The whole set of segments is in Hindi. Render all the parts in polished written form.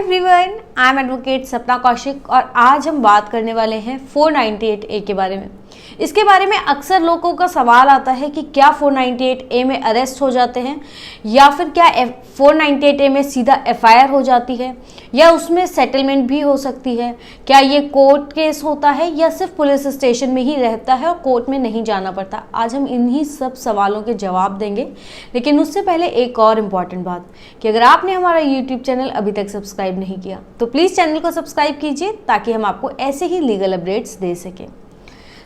एवरीवन, आई एम एडवोकेट सपना कौशिक और आज हम बात करने वाले हैं 498A के बारे में। इसके बारे में अक्सर लोगों का सवाल आता है कि क्या 498A में अरेस्ट हो जाते हैं या फिर क्या 498A में सीधा FIR हो जाती है या उसमें सेटलमेंट भी हो सकती है। क्या ये कोर्ट केस होता है या सिर्फ पुलिस स्टेशन में ही रहता है और कोर्ट में नहीं जाना पड़ता। आज हम इन्हीं सब सवालों के जवाब देंगे, लेकिन उससे पहले एक और इम्पॉर्टेंट बात कि अगर आपने हमारा यूट्यूब चैनल अभी तक सब्सक्राइब नहीं किया तो प्लीज़ चैनल को सब्सक्राइब कीजिए ताकि हम आपको ऐसे ही लीगल अपडेट्स दे सकें।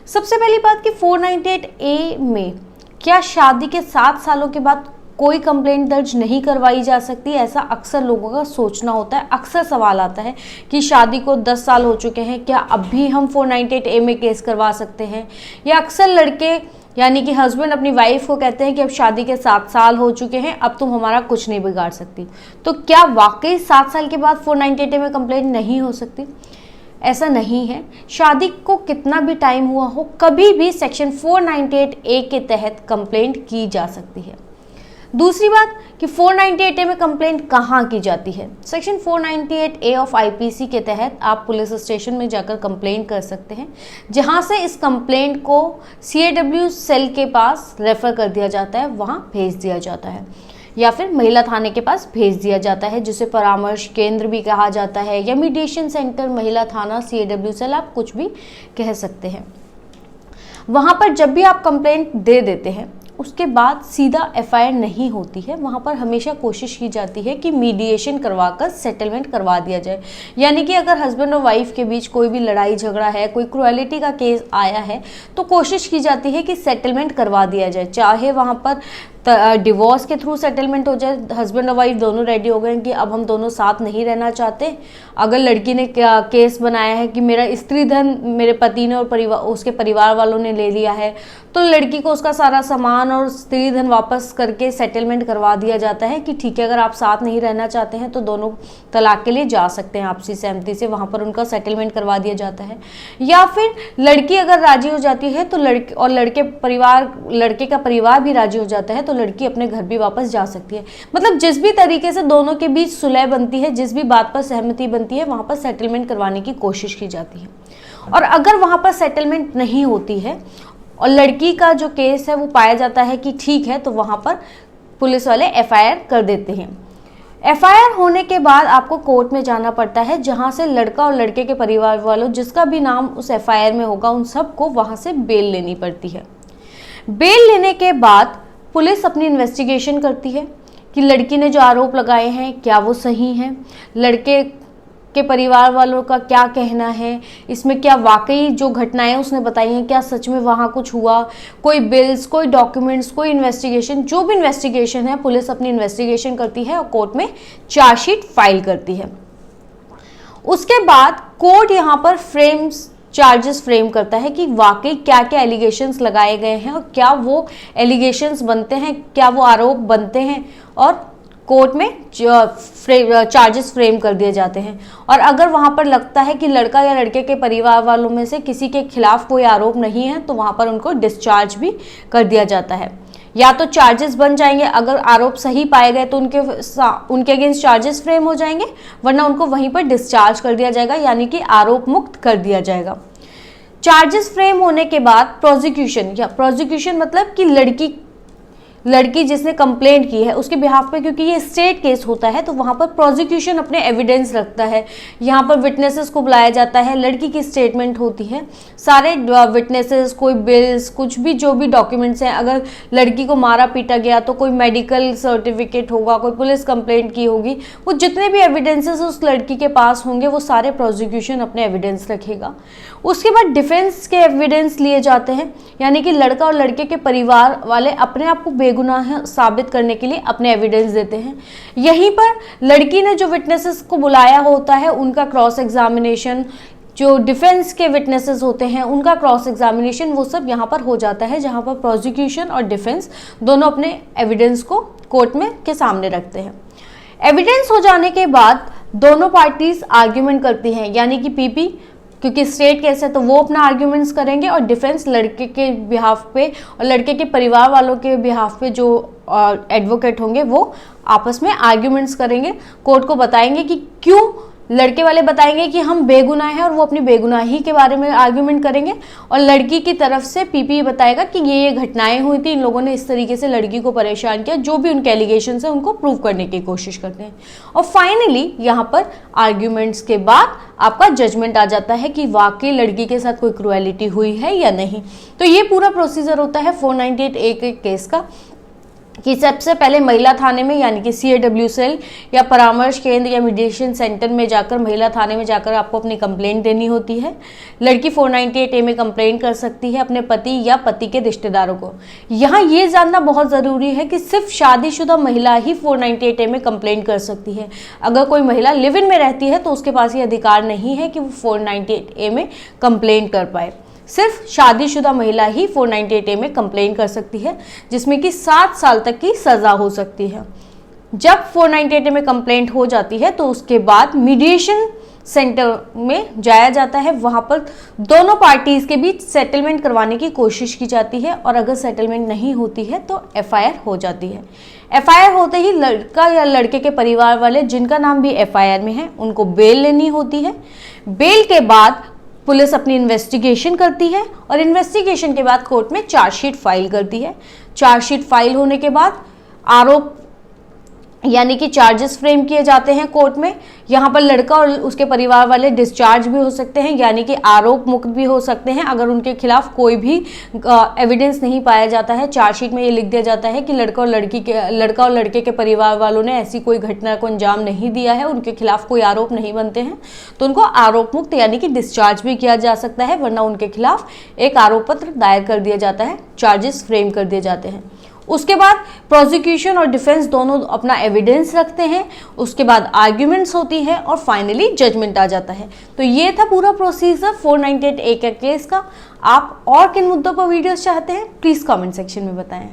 सबसे पहली बात कि 498A में क्या शादी के 7 सालों के बाद कोई कंप्लेंट दर्ज नहीं करवाई जा सकती, ऐसा अक्सर लोगों का सोचना होता है। अक्सर सवाल आता है कि शादी को 10 साल हो चुके हैं, क्या अब भी हम 498A में केस करवा सकते हैं। या अक्सर लड़के यानी कि हस्बैंड अपनी वाइफ को कहते हैं कि अब शादी के 7 साल हो चुके हैं, अब तुम हमारा कुछ नहीं बिगाड़ सकती। तो क्या वाकई 7 साल के बाद 498A में कंप्लेंट नहीं हो सकती? ऐसा नहीं है। शादी को कितना भी टाइम हुआ हो, कभी भी सेक्शन 498A के तहत कंप्लेंट की जा सकती है। दूसरी बात कि 498A में कंप्लेंट कहाँ की जाती है। सेक्शन 498A ऑफ IPC के तहत आप पुलिस स्टेशन में जाकर कंप्लेंट कर सकते हैं, जहाँ से इस कंप्लेंट को CAW सेल के पास रेफर कर दिया जाता है, वहाँ भेज दिया जाता है, या फिर महिला थाने के पास भेज दिया जाता है, जिसे परामर्श केंद्र भी कहा जाता है, या मीडिएशन सेंटर, महिला थाना, CAW सेल, आप कुछ भी कह सकते हैं। वहाँ पर जब भी आप कंप्लेंट दे देते हैं उसके बाद सीधा FIR नहीं होती है। वहाँ पर हमेशा कोशिश की जाती है कि मीडिएशन करवाकर सेटलमेंट करवा दिया जाए। यानी कि अगर हस्बैंड और वाइफ के बीच कोई भी लड़ाई झगड़ा है, कोई क्रुएलिटी का केस आया है, तो कोशिश की जाती है कि सेटलमेंट करवा दिया जाए। चाहे वहाँ पर डिवोर्स के थ्रू सेटलमेंट हो जाए, हस्बैंड और वाइफ दोनों रेडी हो गए कि अब हम दोनों साथ नहीं रहना चाहते। अगर लड़की ने केस बनाया है कि मेरा स्त्री धन मेरे पति ने और उसके परिवार वालों ने ले लिया है, तो लड़की को उसका सारा सामान और स्त्री धन वापस करके सेटलमेंट करवा दिया जाता है कि ठीक है, अगर आप साथ नहीं रहना चाहते हैं तो दोनों तलाक के लिए जा सकते हैं आपसी सहमति से। वहाँ पर उनका सेटलमेंट करवा दिया जाता है। या फिर लड़की अगर राजी हो जाती है तो लड़के का परिवार भी राजी हो जाता है तो लड़की अपने घर भी वापस जा सकती है। मतलब जिस भी तरीके से दोनों के बीच सुलह बनती है, जिस भी बात पर सहमति बनती है, वहाँ पर सेटलमेंट करवाने की कोशिश की जाती है। और अगर वहाँ पर सेटलमेंट नहीं होती है और लड़की का जो केस है वो पाया जाता है कि ठीक है, तो वहाँ पर पुलिस वाले FIR कर देते हैं। FIR होने के बाद आपको कोर्ट में जाना पड़ता है, जहाँ से लड़का और लड़के के परिवार वालों जिसका भी नाम उस FIR में होगा उन सबको वहाँ से बेल लेनी पड़ती है। बेल लेने के बाद पुलिस अपनी इन्वेस्टिगेशन करती है कि लड़की ने जो आरोप लगाए हैं क्या वो सही हैं, लड़के के परिवार वालों का क्या कहना है, इसमें क्या वाकई जो घटनाएं उसने बताई हैं क्या सच में वहाँ कुछ हुआ, कोई बिल्स, कोई डॉक्यूमेंट्स, कोई इन्वेस्टिगेशन, जो भी इन्वेस्टिगेशन है पुलिस अपनी इन्वेस्टिगेशन करती है और कोर्ट में चार्जशीट फाइल करती है। उसके बाद कोर्ट यहाँ पर चार्जेस फ्रेम करता है कि वाकई क्या क्या एलिगेशंस लगाए गए हैं और क्या वो एलिगेशंस बनते हैं, क्या वो आरोप बनते हैं, और कोर्ट में चार्जेस फ्रेम कर दिए जाते हैं। और अगर वहाँ पर लगता है कि लड़का या लड़के के परिवार वालों में से किसी के खिलाफ कोई आरोप नहीं है तो वहाँ पर उनको डिस्चार्ज भी कर दिया जाता है। या तो चार्जेस बन जाएंगे, अगर आरोप सही पाए गए तो उनके अगेंस्ट चार्जेस फ्रेम हो जाएंगे, वरना उनको वहीं पर डिस्चार्ज कर दिया जाएगा, यानी कि आरोप मुक्त कर दिया जाएगा। चार्जेस फ्रेम होने के बाद प्रोसिक्यूशन मतलब कि लड़की जिसने कंप्लेंट की है उसके बिहाफ पे, क्योंकि ये स्टेट केस होता है तो वहाँ पर प्रोसिक्यूशन अपने एविडेंस रखता है। यहाँ पर विटनेसेस को बुलाया जाता है, लड़की की स्टेटमेंट होती है, सारे विटनेसेस, कोई बिल्स, कुछ भी जो भी डॉक्यूमेंट्स हैं, अगर लड़की को मारा पीटा गया तो कोई मेडिकल सर्टिफिकेट होगा, कोई पुलिस कंप्लेंट की होगी, वो जितने भी एविडेंसेस उस लड़की के पास होंगे वो सारे प्रोसिक्यूशन अपने एविडेंस रखेगा। उसके बाद डिफेंस के एविडेंस लिए जाते हैं, यानी कि लड़का और लड़के के परिवार वाले अपने आप को बेगुनाह साबित करने के लिए अपने एविडेंस देते हैं। यहीं पर लड़की ने जो विटनेसेस को बुलाया होता है उनका क्रॉस एग्जामिनेशन, जो डिफेंस के विटनेसेस होते हैं उनका क्रॉस एग्जामिनेशन, वो सब यहाँ पर हो जाता है, जहाँ पर प्रोसिक्यूशन और डिफेंस दोनों अपने एविडेंस को कोर्ट में के सामने रखते हैं। एविडेंस हो जाने के बाद दोनों पार्टीज आर्ग्यूमेंट करती हैं, यानी कि PP क्योंकि स्टेट केस है तो वो अपना आर्ग्यूमेंट्स करेंगे और डिफेंस लड़के के बिहाफ पे और लड़के के परिवार वालों के बिहाफ पे जो एडवोकेट होंगे वो आपस में आर्ग्यूमेंट्स करेंगे, कोर्ट को बताएंगे कि क्यों, लड़के वाले बताएंगे कि हम बेगुनाह हैं और वो अपनी बेगुनाही के बारे में आर्ग्यूमेंट करेंगे, और लड़की की तरफ से पीपी बताएगा कि ये घटनाएं हुई थी, इन लोगों ने इस तरीके से लड़की को परेशान किया, जो भी उनके एलिगेशन है उनको प्रूव करने की कोशिश करते हैं। और फाइनली यहाँ पर आर्ग्यूमेंट्स के बाद आपका जजमेंट आ जाता है कि वाकई लड़की के साथ कोई क्रुएलिटी हुई है या नहीं। तो ये पूरा प्रोसीजर होता है 498A के केस का, कि सबसे पहले महिला थाने में यानी कि CAW सेल या परामर्श केंद्र या मीडिएशन सेंटर में जाकर, महिला थाने में जाकर आपको अपनी कंप्लेंट देनी होती है। लड़की 498A में कंप्लेंट कर सकती है अपने पति या पति के रिश्तेदारों को। यहाँ ये जानना बहुत ज़रूरी है कि सिर्फ शादीशुदा महिला ही 498A में कंप्लेंट कर सकती है। अगर कोई महिला लिव इन में रहती है तो उसके पास ये अधिकार नहीं है कि वो 498A में कंप्लेंट कर पाए। सिर्फ शादीशुदा महिला ही 498A में कंप्लेन कर सकती है, जिसमें कि 7 साल तक की सजा हो सकती है। जब 498A में कंप्लेंट हो जाती है तो उसके बाद मीडिएशन सेंटर में जाया जाता है, वहां पर दोनों पार्टीज के बीच सेटलमेंट करवाने की कोशिश की जाती है, और अगर सेटलमेंट नहीं होती है तो FIR हो जाती है। FIR होते ही लड़का या लड़के के परिवार वाले जिनका नाम भी FIR में है उनको बेल लेनी होती है। बेल के बाद पुलिस अपनी इन्वेस्टिगेशन करती है और इन्वेस्टिगेशन के बाद कोर्ट में चार्जशीट फाइल करती है। चार्जशीट फाइल होने के बाद आरोप यानी कि चार्जेस फ्रेम किए जाते हैं कोर्ट में। यहाँ पर लड़का और उसके परिवार वाले डिस्चार्ज भी हो सकते हैं, यानी कि आरोप मुक्त भी हो सकते हैं अगर उनके खिलाफ कोई भी एविडेंस नहीं पाया जाता है। चार्जशीट में ये लिख दिया जाता है कि लड़का और लड़के के परिवार वालों ने ऐसी कोई घटना को अंजाम नहीं दिया है, उनके खिलाफ कोई आरोप नहीं बनते हैं, तो उनको आरोप मुक्त यानी कि डिस्चार्ज भी किया जा सकता है, वरना उनके खिलाफ एक आरोप पत्र दायर कर दिया जाता है, चार्जेस फ्रेम कर दिए जाते हैं। उसके बाद प्रोसिक्यूशन और डिफेंस दोनों अपना एविडेंस रखते हैं, उसके बाद आर्ग्यूमेंट्स होती है और फाइनली जजमेंट आ जाता है। तो ये था पूरा प्रोसीजर 498A के केस का। आप और किन मुद्दों पर वीडियोस चाहते हैं प्लीज़ कमेंट सेक्शन में बताएं।